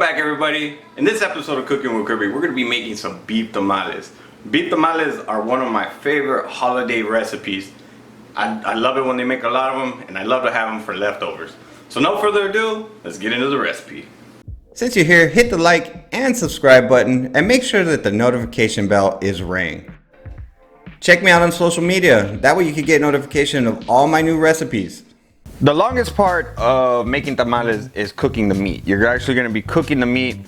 back, everybody. In this episode of Cooking with Kirby, we're going to be making some beef tamales. Beef tamales are one of my favorite holiday recipes. I love it when they make a lot of them, and I love to have them for leftovers. So no further ado, let's get into the recipe. Since you're here, hit the like and subscribe button and make sure that the notification bell is ring. Check me out on social media. That way you can get notification of all my new recipes. The longest part of making tamales is cooking the meat. You're actually going to be cooking the meat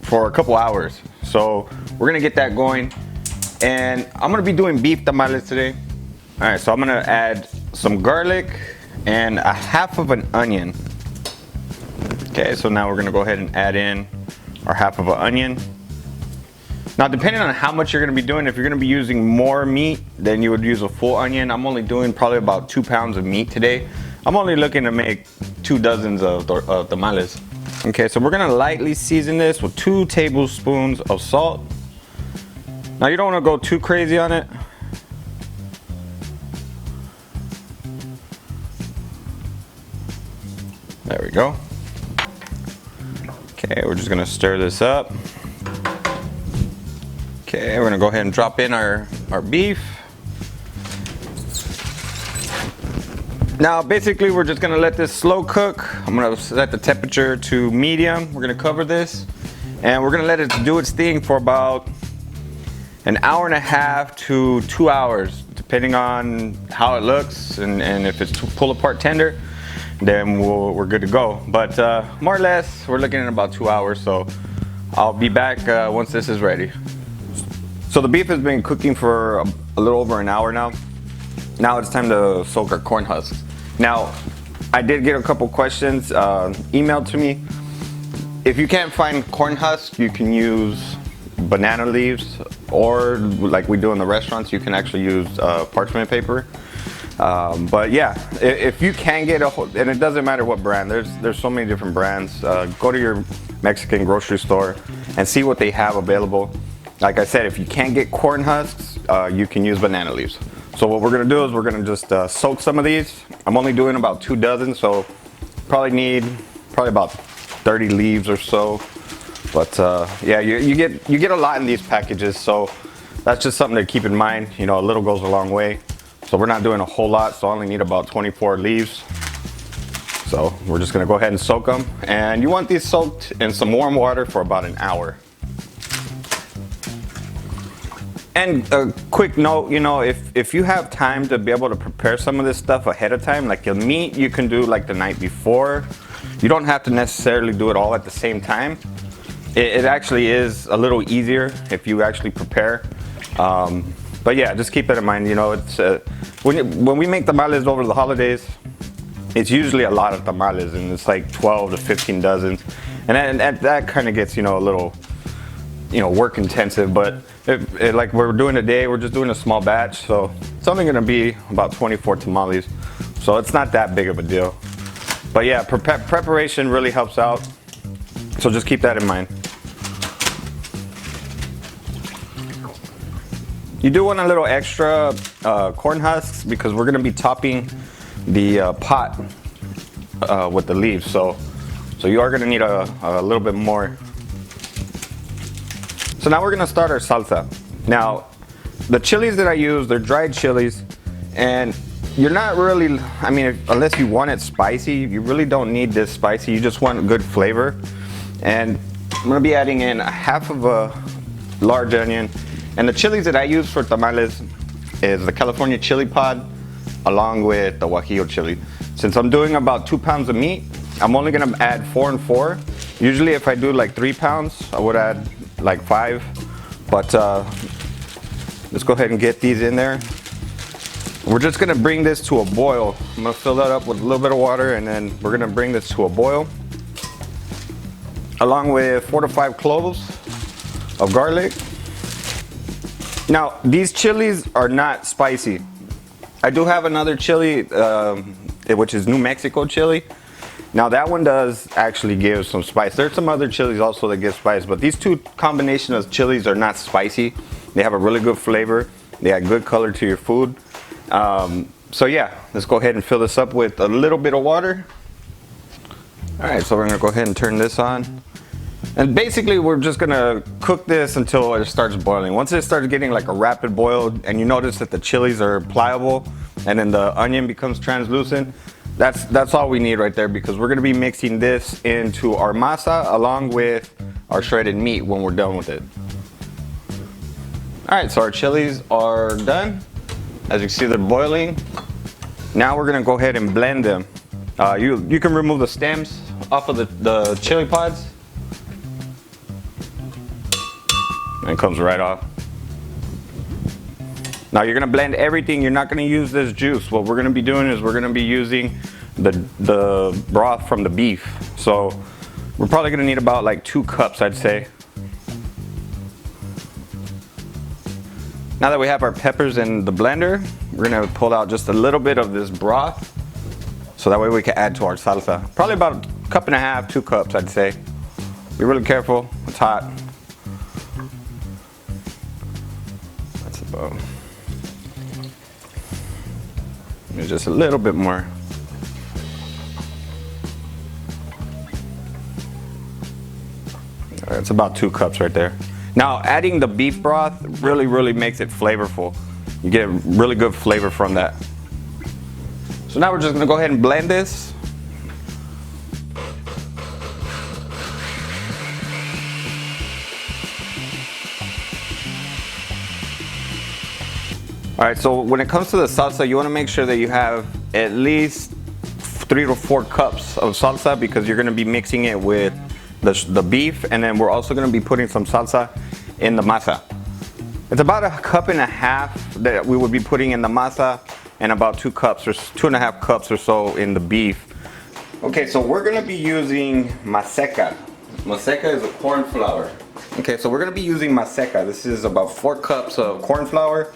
for a couple hours. So we're going to get that going. And I'm going to be doing beef tamales today. Alright, so I'm going to add some garlic and a half of an onion. Okay, so now we're going to go ahead and add in our half of an onion. Now, depending on how much you're going to be doing, if you're going to be using more meat, then you would use a full onion. I'm only doing probably about 2 pounds of meat today. I'm only looking to make 2 dozens of tamales. Okay, so we're going to lightly season this with 2 tablespoons of salt. Now, you don't want to go too crazy on it. There we go. Okay, we're just gonna stir this up. Okay, we're gonna go ahead and drop in our beef. Now, basically, we're just gonna let this slow cook. I'm gonna set the temperature to medium. We're gonna cover this, and we're gonna let it do its thing for about an hour and a half to 2 hours, depending on how it looks and if it's pull apart tender. Then we're good to go. But more or less, we're looking at about 2 hours. So I'll be back once this is ready. So the beef has been cooking for a little over an hour now. Now it's time to soak our corn husks. Now, I did get a couple questions emailed to me. If you can't find corn husks, you can use banana leaves, or like we do in the restaurants, you can actually use parchment paper. But yeah, if you can get and it doesn't matter what brand, there's so many different brands. Go to your Mexican grocery store and see what they have available. Like I said, if you can't get corn husks, you can use banana leaves. So what we're gonna do is we're gonna just soak some of these. I'm only doing about 2 dozen, so probably need about 30 leaves or so. But yeah, you get a lot in these packages, so that's just something to keep in mind. You know, a little goes a long way. So we're not doing a whole lot, so I only need about 24 leaves. So we're just gonna go ahead and soak them. And you want these soaked in some warm water for about an hour. And a quick note, you know, if you have time to be able to prepare some of this stuff ahead of time, like your meat, you can do like the night before. You don't have to necessarily do it all at the same time. It actually is a little easier if you actually prepare. But yeah, just keep that in mind. You know, it's when we make tamales over the holidays, it's usually a lot of tamales, and it's like 12 to 15 dozens, and that kind of gets, you know, a little, you know, work intensive. But like we're doing today, we're just doing a small batch, so it's only going to be about 24 tamales, so it's not that big of a deal. But yeah, preparation really helps out, so just keep that in mind. You do want a little extra corn husks because we're going to be topping the pot with the leaves. So you are going to need a little bit more. So now we're going to start our salsa. Now, the chilies that I use, they're dried chilies. And you're not really, I mean, unless you want it spicy, you really don't need this spicy. You just want good flavor. And I'm going to be adding in a half of a large onion. And the chilies that I use for tamales is the California chili pod along with the Guajillo chili. Since I'm doing about 2 pounds of meat, I'm only gonna add 4 and 4. Usually if I do like 3 pounds, I would add like 5. But let's go ahead and get these in there. We're just gonna bring this to a boil. I'm gonna fill that up with a little bit of water, and then we're gonna bring this to a boil. Along with 4 to 5 cloves of garlic. Now, these chilies are not spicy. I do have another chili, which is New Mexico chili. Now, that one does actually give some spice. There's some other chilies also that give spice, but these 2 combination of chilies are not spicy. They have a really good flavor. They add good color to your food. So yeah, let's go ahead and fill this up with a little bit of water. All right, so we're gonna go ahead and turn this on. And basically we're just gonna cook this until it starts boiling. Once it starts getting like a rapid boil and you notice that the chilies are pliable and then the onion becomes translucent, that's all we need right there, because we're gonna be mixing this into our masa along with our shredded meat when we're done with it. All right, so our chilies are done. As you can see, they're boiling. Now we're gonna go ahead and blend them. You can remove the stems off of the chili pods. And it comes right off. Now you're gonna blend everything. You're not gonna use this juice. What we're gonna be doing is we're gonna be using the broth from the beef. So we're probably gonna need about like 2 cups, I'd say. Now that we have our peppers in the blender, we're gonna pull out just a little bit of this broth, so that way we can add to our salsa. Probably about 1.5 cups, 2 cups, I'd say. Be really careful, it's hot. That's about, just a little bit more. All right, it's about 2 cups right there. Now adding the beef broth really makes it flavorful. You get a really good flavor from that. So now we're just gonna go ahead and blend this. All right, so when it comes to the salsa, you wanna make sure that you have at least 3 to 4 cups of salsa, because you're gonna be mixing it with the beef, and then we're also gonna be putting some salsa in the masa. It's about 1.5 cups that we would be putting in the masa, and about 2 cups or 2.5 cups or so in the beef. Okay, so we're gonna be using maseca. Maseca is a corn flour. Okay, so we're gonna be using maseca. This is about 4 cups of corn flour.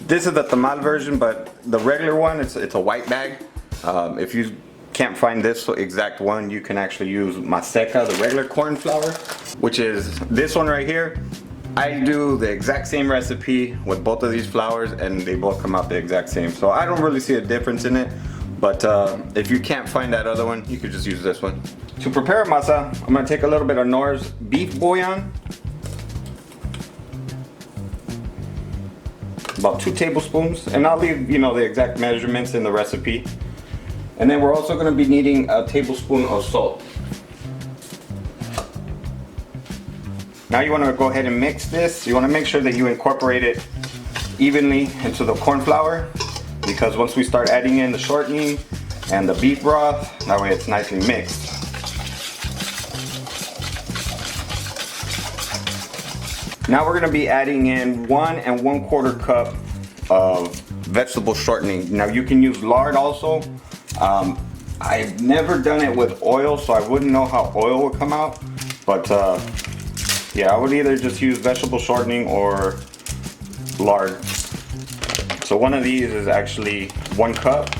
This is the tamal version, but the regular one, it's a white bag. If you can't find this exact one, you can actually use maseca, the regular corn flour, which is this one right here. I do the exact same recipe with both of these flours, and they both come out the exact same. So I don't really see a difference in it, but if you can't find that other one, you could just use this one. To prepare masa, I'm gonna take a little bit of Nor's beef bouillon, about 2 tablespoons, and I'll leave the exact measurements in the recipe. And then we're also going to be needing a tablespoon of salt. Now you want to go ahead and mix this. You want to make sure that you incorporate it evenly into the corn flour, because once we start adding in the shortening and the beef broth, that way it's nicely mixed. Now we're going to be adding in 1 1/4 cup of vegetable shortening. Now you can use lard also. I've never done it with oil, so I wouldn't know how oil would come out, but yeah, I would either just use vegetable shortening or lard. So one of these is actually 1 cup.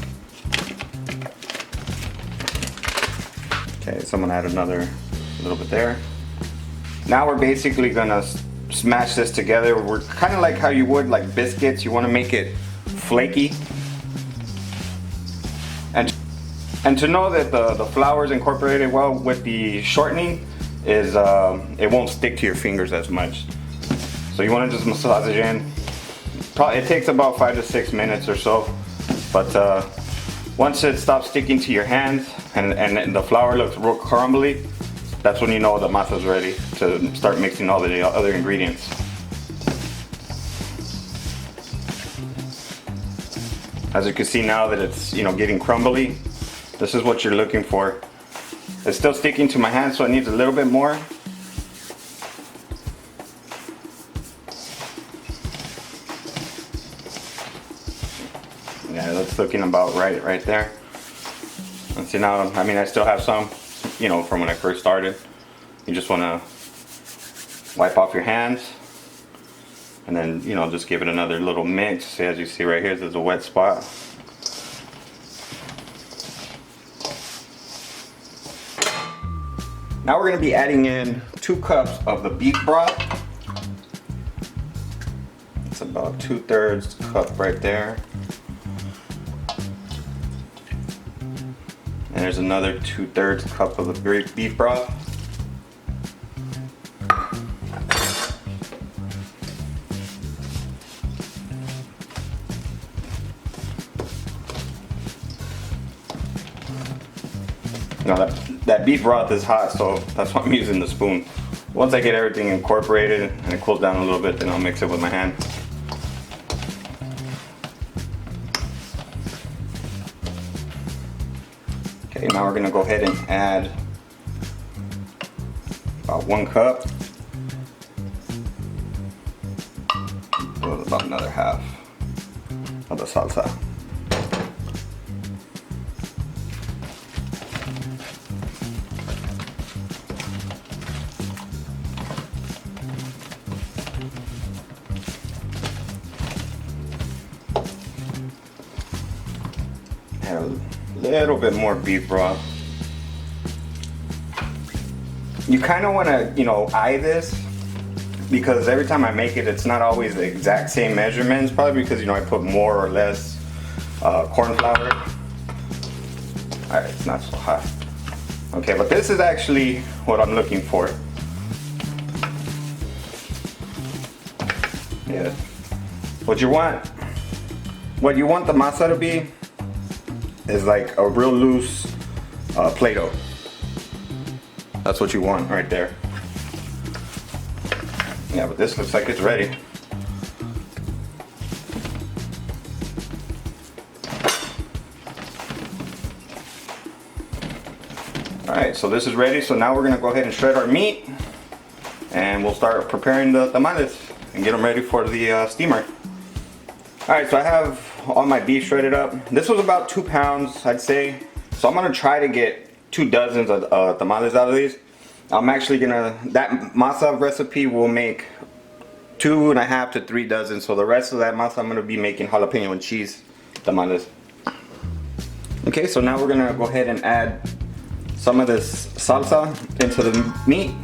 Okay, so I'm gonna add another little bit there. Now we're basically gonna smash this together. We're kind of like how you would like biscuits. You want to make it flaky. And to know that the flour is incorporated well with the shortening is it won't stick to your fingers as much. So you want to just massage it in. Probably it takes about 5 to 6 minutes or so. But once it stops sticking to your hands and the flour looks real crumbly, that's when you know the masa's ready to start mixing all the other ingredients. As you can see now that it's getting crumbly, this is what you're looking for. It's still sticking to my hand, so it needs a little bit more. Yeah, that's looking about right there. And see now, I mean, I still have some, from when I first started. You just want to wipe off your hands and then, just give it another little mix. See, as you see right here, there's a wet spot. Now we're going to be adding in 2 cups of the beef broth. It's about 2/3 cup right there. And there's another 2/3 cup of the beef broth. know, that beef broth is hot, so that's why I'm using the spoon. Once I get everything incorporated and it cools down a little bit, then I'll mix it with my hand. Okay, now we're gonna go ahead and add about 1 cup. About another half of the salsa. Add a little bit more beef broth. You kind of want to, you know, eye this, because every time I make it, it's not always the exact same measurements, probably because, you know, I put more or less corn flour. Alright, it's not so hot. Okay, but this is actually what I'm looking for. Yeah. What you want the masa to be is like a real loose Play-Doh. That's what you want right there. Yeah, but this looks like it's ready. Alright, so this is ready. So now we're gonna go ahead and shred our meat, and we'll start preparing the tamales and get them ready for the steamer. Alright, so I have all my beef shredded up. This was about 2 pounds, I'd say. So I'm gonna try to get 2 dozens of tamales out of these. I'm actually gonna, that masa recipe will make 2.5 to 3 dozen. So the rest of that masa I'm gonna be making jalapeno and cheese tamales. Okay, so now we're gonna go ahead and add some of this salsa into the meat.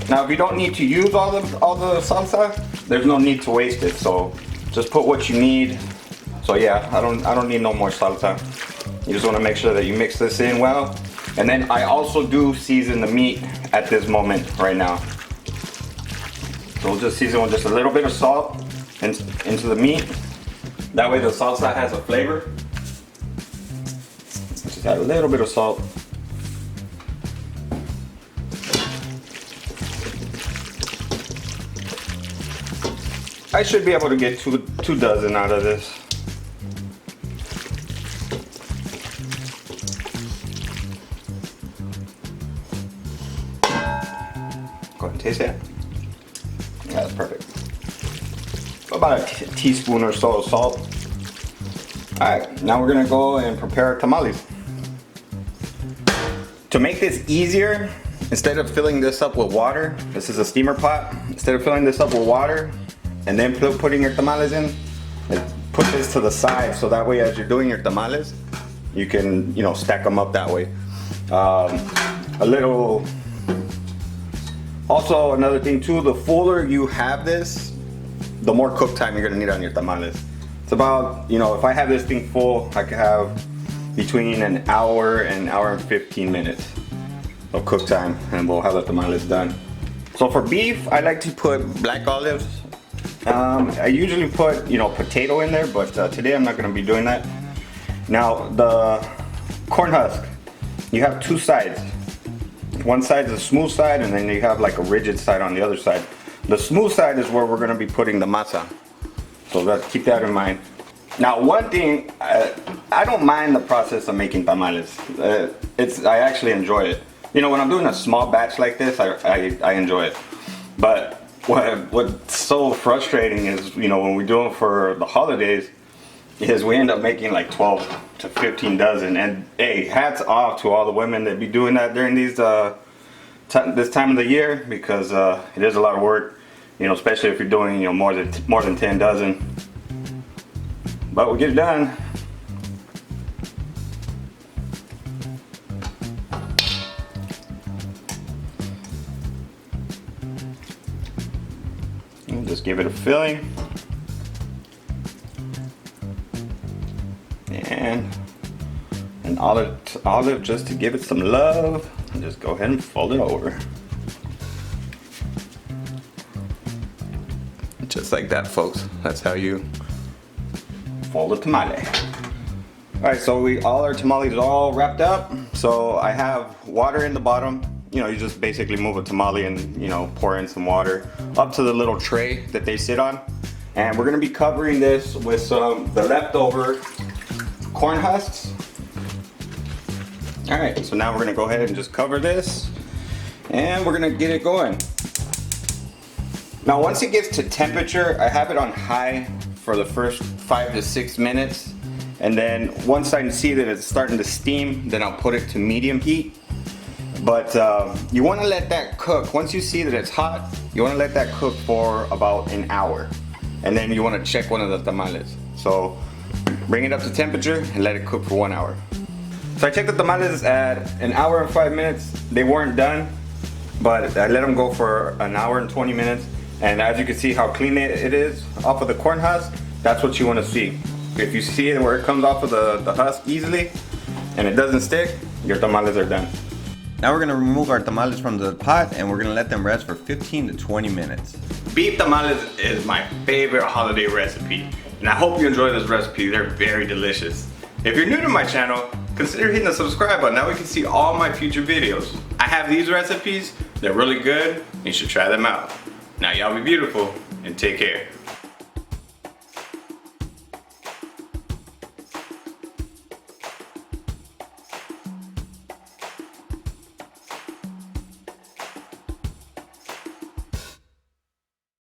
Now if you don't need to use all the salsa, there's no need to waste it. So just put what you need. So yeah, I don't need no more salsa. You just want to make sure that you mix this in well. And then I also do season the meat at this moment right now. So we'll just season with just a little bit of salt into the meat. That way the salsa has a flavor. Just add a little bit of salt. I should be able to get two dozen out of this. Go ahead and taste it. Yeah, that's perfect. About a teaspoon or so of salt. Alright, now we're gonna go and prepare our tamales. To make this easier, instead of filling this up with water, this is a steamer pot. Instead of filling this up with water and then putting your tamales in, put this to the side so that way as you're doing your tamales, you can, you know, stack them up that way. A little. Also, another thing too, the fuller you have this, the more cook time you're gonna need on your tamales. It's about, you know, if I have this thing full, I could have between an hour and hour and 15 minutes of cook time, and we'll have the tamales done. So for beef, I like to put black olives. I usually put, you know, potato in there, but today I'm not gonna be doing that. Now, the corn husk, you have two sides. One side is a smooth side, and then you have like a rigid side on the other side. The smooth side is where we're gonna be putting the masa. So keep that in mind. Now, one thing, I don't mind the process of making tamales. I actually enjoy it. You know, when I'm doing a small batch like this, I enjoy it. But what's so frustrating is, you know, when we do it for the holidays, is we end up making like 12 to 15 dozen. And hey, hats off to all the women that be doing that during these this time of the year, because it is a lot of work, you know, especially if you're doing, you know, more than 10 dozen. But we get it done. And just give it a filling. And an olive just to give it some love. And just go ahead and fold it over. Just like that, folks. That's how you fold a tamale. Alright, so all our tamales are all wrapped up. So I have water in the bottom. You know, you just basically move a tamale and, you know, pour in some water up to the little tray that they sit on. And we're gonna be covering this with the leftover corn husks. Alright, so now we're gonna go ahead and just cover this. And we're gonna get it going. Now once it gets to temperature, I have it on high for the first 5 to 6 minutes. And then once I see that it's starting to steam, then I'll put it to medium heat. But you want to let that cook. Once you see that it's hot, you want to let that cook for about an hour. And then you want to check one of the tamales. So bring it up to temperature and let it cook for 1 hour. So I checked the tamales at an hour and 5 minutes. They weren't done, but I let them go for an hour and 20 minutes. And as you can see how clean it is off of the corn husk, that's what you want to see. If you see it where it comes off of the husk easily and it doesn't stick, your tamales are done. Now we're gonna remove our tamales from the pot and we're gonna let them rest for 15 to 20 minutes. Beef tamales is my favorite holiday recipe, and I hope you enjoy this recipe. They're very delicious. If you're new to my channel, consider hitting the subscribe button. Now we can see all my future videos. I have these recipes, they're really good, you should try them out. Now y'all be beautiful and take care.